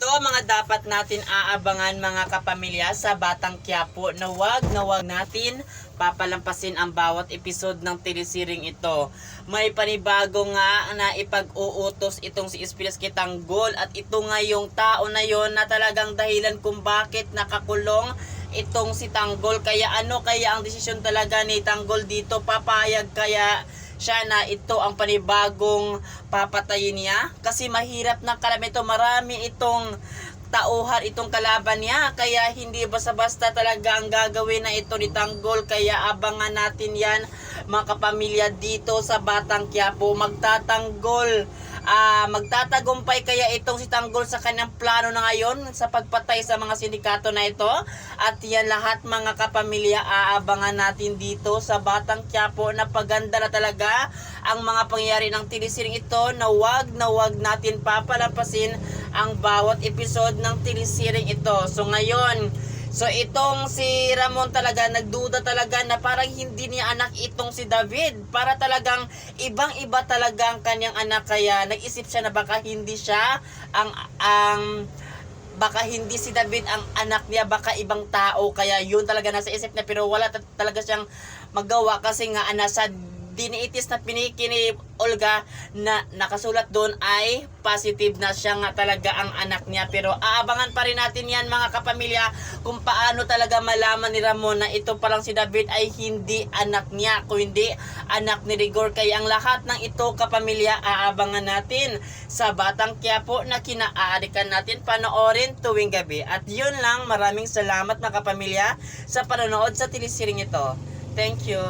Ito mga dapat natin aabangan mga kapamilya sa Batang Quiapo na wag natin papalampasin ang bawat episode ng telesiring ito. May panibago nga na ipag-uutos itong si Espiritu Tanggol at ito nga yung tao na yon na talagang dahilan kung bakit nakakulong itong si Tanggol. Kaya ano kaya ang desisyon talaga ni Tanggol dito? Papayag kaya siya na ito ang panibagong papatayin niya? Kasi mahirap na kalamito, marami itong tauhan itong kalaban niya, kaya hindi basta-basta talaga ang gagawin na ito ni Tanggol. Kaya abangan natin yan mga kapamilya dito sa Batang Quiapo. Magtatagumpay kaya itong si Tanggol sa kanyang plano na ngayon sa pagpatay sa mga sindikato na ito? At yan lahat mga kapamilya aabangan natin dito sa Batang Quiapo. Napaganda na talaga ang mga pangyayari ng telesiring ito na wag natin papalampasin ang bawat episode ng telesiring ito. So itong si Ramon talaga nagduda talaga na parang hindi niya anak itong si David. Para talagang ibang-iba talaga ang kanyang anak, kaya nag-isip siya na baka hindi siya baka hindi si David ang anak niya, baka ibang tao. Kaya yun talaga nasa isip niya, pero wala talaga siyang magawa kasi nga nasa diniitis na piniki ni Olga na nakasulat doon ay positive na siya nga talaga ang anak niya. Pero aabangan pa rin natin yan mga kapamilya kung paano talaga malaman ni Ramon na ito palang si David ay hindi anak niya, kundi anak ni Rigor. Kaya ang lahat ng ito kapamilya aabangan natin sa Batang Quiapo na kinaaarikan natin panoorin tuwing gabi. At yun lang, maraming salamat mga kapamilya sa panonood sa telesiring ito. Thank you.